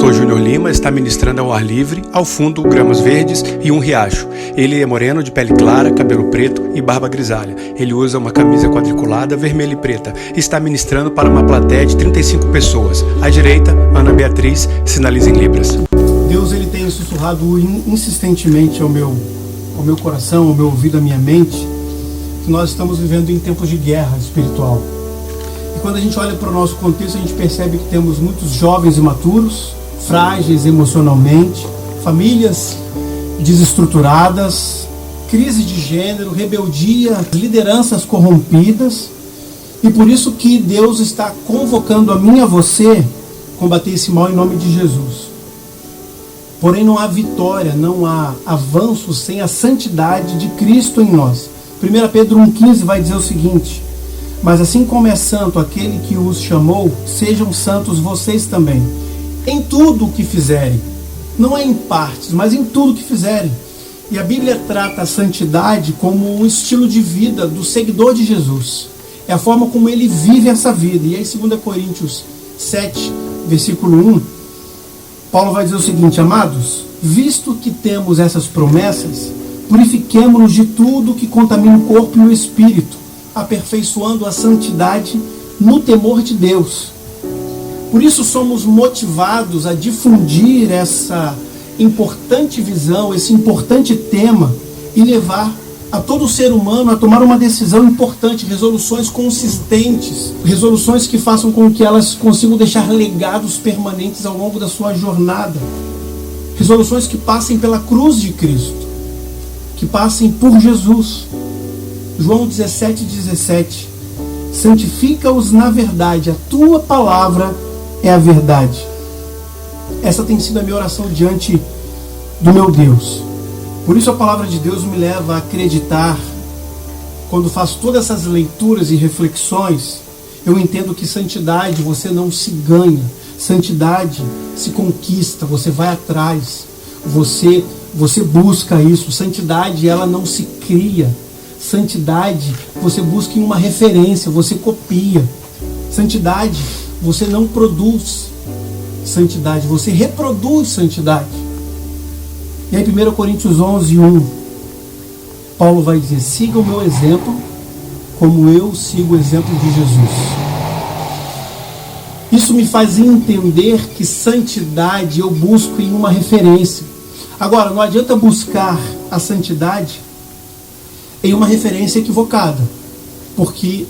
pastor Júnior Lima está ministrando ao ar livre, ao fundo, gramas verdes e um riacho. Ele é moreno, de pele clara, cabelo preto e barba grisalha. Ele usa uma camisa quadriculada, vermelha e preta. Está ministrando para uma plateia de 35 pessoas. À direita, Ana Beatriz sinaliza em libras. Deus, ele tem sussurrado insistentemente ao meu coração, ao meu ouvido, à minha mente, que nós estamos vivendo em tempos de guerra espiritual. E quando a gente olha para o nosso contexto, a gente percebe que temos muitos jovens imaturos, frágeis emocionalmente, famílias desestruturadas, crise de gênero, rebeldia, lideranças corrompidas. E por isso que Deus está convocando a mim e a você combater esse mal em nome de Jesus. Porém não há vitória, não há avanço sem a santidade de Cristo em nós. 1 Pedro 1,15 vai dizer o seguinte: mas assim como é santo aquele que os chamou, sejam santos vocês também, em tudo o que fizerem. Não é em partes, mas em tudo o que fizerem. E a Bíblia trata a santidade como um estilo de vida do seguidor de Jesus. É a forma como ele vive essa vida. E aí 2 Coríntios 7, versículo 1, Paulo vai dizer o seguinte: amados, visto que temos essas promessas, purifiquemo-nos de tudo que contamina o corpo e o espírito, aperfeiçoando a santidade no temor de Deus. Por isso somos motivados a difundir essa importante visão, esse importante tema, e levar a todo ser humano a tomar uma decisão importante, resoluções consistentes, resoluções que façam com que elas consigam deixar legados permanentes ao longo da sua jornada, resoluções que passem pela cruz de Cristo, que passem por Jesus. João 17:17, santifica-os na verdade, a tua palavra é a verdade. Essa tem sido a minha oração diante do meu Deus. Por isso a palavra de Deus me leva a acreditar, quando faço todas essas leituras e reflexões, eu entendo que santidade você não se ganha, santidade se conquista, você vai atrás, você busca isso. Santidade, ela não se cria. Santidade, você busca em uma referência, você copia. Santidade, você não produz. Santidade, você reproduz santidade. E aí 1 Coríntios 11:1, Paulo vai dizer: siga o meu exemplo, como eu sigo o exemplo de Jesus. Isso me faz entender que santidade eu busco em uma referência. Agora, não adianta buscar a santidade em uma referência equivocada, porque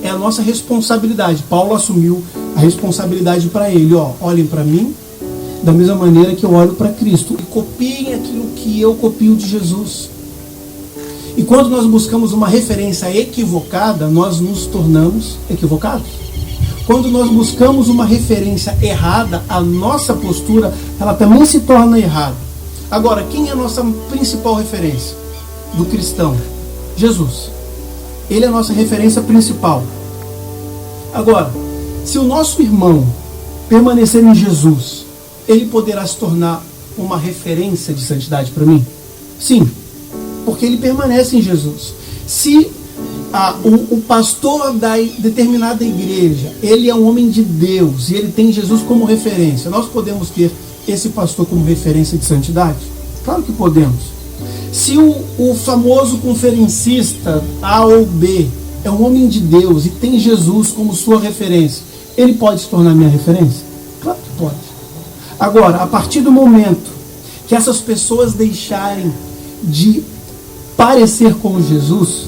é a nossa responsabilidade. Paulo assumiu a responsabilidade para ele. Olhem para mim da mesma maneira que eu olho para Cristo, e copiem aquilo que eu copio de Jesus. E quando nós buscamos uma referência equivocada, nós nos tornamos equivocados. Quando nós buscamos uma referência errada, a nossa postura, ela também se torna errada. Agora, quem é a nossa principal referência do cristão? Jesus. Ele é a nossa referência principal. Agora, se o nosso irmão permanecer em Jesus, ele poderá se tornar uma referência de santidade para mim? Sim, porque ele permanece em Jesus. Se o pastor da determinada igreja, ele é um homem de Deus e ele tem Jesus como referência, nós podemos ter esse pastor como referência de santidade? Claro que podemos. Se o famoso conferencista A ou B é um homem de Deus e tem Jesus como sua referência, ele pode se tornar minha referência? Claro que pode. Agora, a partir do momento que essas pessoas deixarem de parecer com Jesus,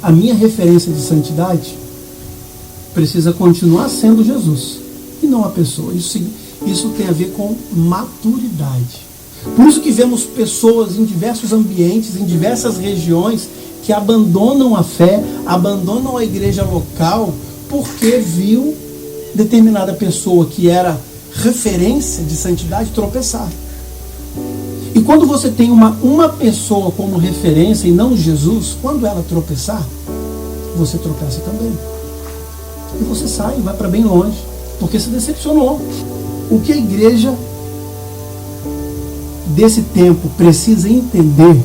a minha referência de santidade precisa continuar sendo Jesus e não a pessoa. Isso tem a ver com maturidade. Por isso que vemos pessoas em diversos ambientes, em diversas regiões, que abandonam a fé, abandonam a igreja local, porque viu determinada pessoa que era referência de santidade tropeçar. E quando você tem uma pessoa como referência e não Jesus, quando ela tropeçar, você tropeça também. E você sai, vai para bem longe, porque se decepcionou. O que a igreja desse tempo precisa entender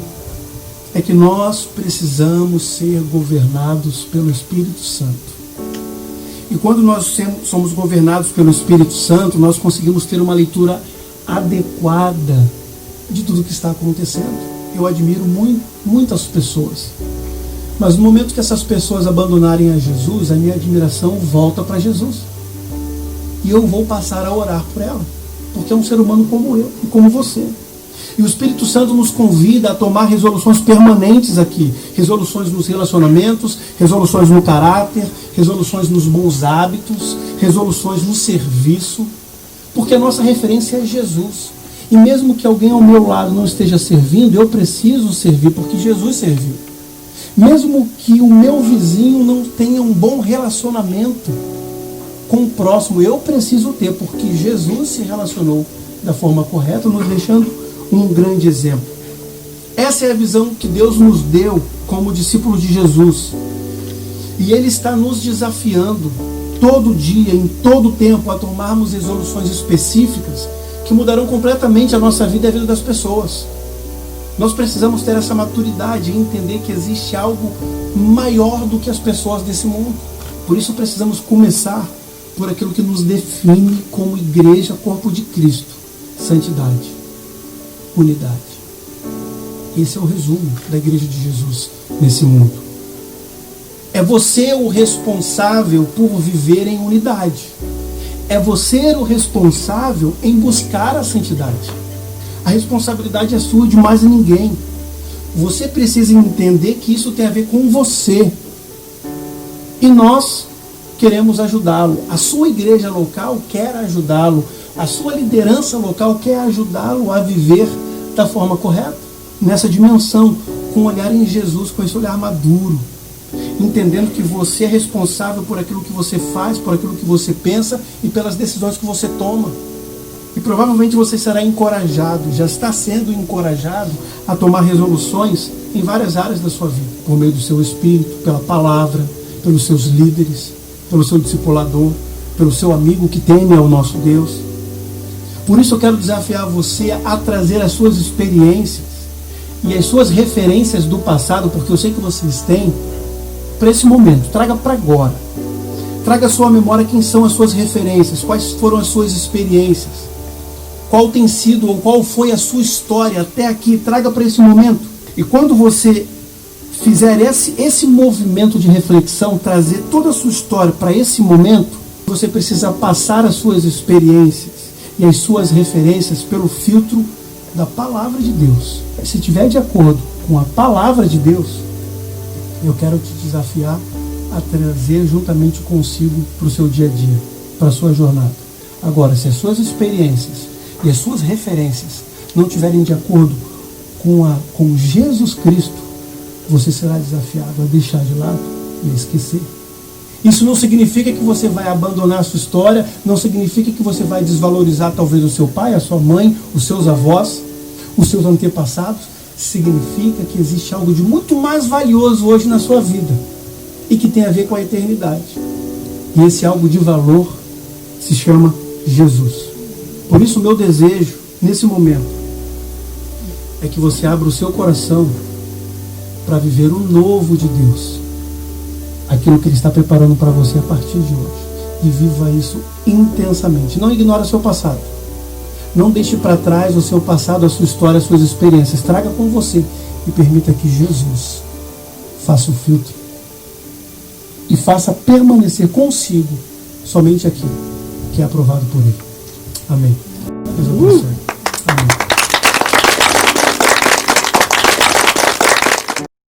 é que nós precisamos ser governados pelo Espírito Santo. E quando nós somos governados pelo Espírito Santo, nós conseguimos ter uma leitura adequada de tudo que está acontecendo. Eu admiro muitas pessoas. Mas no momento que essas pessoas abandonarem a Jesus, a minha admiração volta para Jesus. E eu vou passar a orar por ela. Porque é um ser humano como eu e como você. E o Espírito Santo nos convida a tomar resoluções permanentes aqui. Resoluções nos relacionamentos, resoluções no caráter, resoluções nos bons hábitos, resoluções no serviço. Porque a nossa referência é Jesus. E mesmo que alguém ao meu lado não esteja servindo, eu preciso servir, porque Jesus serviu. Mesmo que o meu vizinho não tenha um bom relacionamento com o próximo, eu preciso ter, porque Jesus se relacionou da forma correta, nos deixando um grande exemplo. Essa é a visão que Deus nos deu como discípulos de Jesus. E Ele está nos desafiando todo dia, em todo tempo, a tomarmos resoluções específicas que mudarão completamente a nossa vida e a vida das pessoas. Nós precisamos ter essa maturidade e entender que existe algo maior do que as pessoas desse mundo. Por isso precisamos começar por aquilo que nos define como igreja, corpo de Cristo: santidade, unidade. Esse é o resumo da igreja de Jesus nesse mundo. É você o responsável por viver em unidade. É você o responsável em buscar a santidade. A responsabilidade é sua, de mais ninguém. Você precisa entender que isso tem a ver com você. E nós queremos ajudá-lo. A sua igreja local quer ajudá-lo. A sua liderança local quer ajudá-lo a viver da forma correta, nessa dimensão, com um olhar em Jesus, com esse olhar maduro, entendendo que você é responsável por aquilo que você faz, por aquilo que você pensa e pelas decisões que você toma. E provavelmente você será encorajado, já está sendo encorajado a tomar resoluções em várias áreas da sua vida, por meio do seu espírito, pela palavra, pelos seus líderes, pelo seu discipulador, pelo seu amigo que teme ao nosso Deus. Por isso eu quero desafiar você a trazer as suas experiências e as suas referências do passado, porque eu sei que vocês têm, para esse momento. Traga para agora. Traga à sua memória quem são as suas referências, quais foram as suas experiências, qual tem sido ou qual foi a sua história até aqui. Traga para esse momento. E quando você fizer esse movimento de reflexão, trazer toda a sua história para esse momento, você precisa passar as suas experiências e as suas referências pelo filtro da palavra de Deus. Se estiver de acordo com a palavra de Deus, eu quero te desafiar a trazer juntamente consigo para o seu dia a dia, para a sua jornada. Agora, se as suas experiências e as suas referências não estiverem de acordo com Jesus Cristo, você será desafiado a deixar de lado e a esquecer. Isso não significa que você vai abandonar a sua história, não significa que você vai desvalorizar talvez o seu pai, a sua mãe, os seus avós, os seus antepassados. Significa que existe algo de muito mais valioso hoje na sua vida e que tem a ver com a eternidade. E esse algo de valor se chama Jesus. Por isso o meu desejo, nesse momento, é que você abra o seu coração para viver o novo de Deus. Aquilo que Ele está preparando para você a partir de hoje. E viva isso intensamente. Não ignore o seu passado. Não deixe para trás o seu passado, a sua história, as suas experiências. Traga com você e permita que Jesus faça o filtro e faça permanecer consigo somente aquilo que é aprovado por Ele. Amém. Deus abençoe. Amém.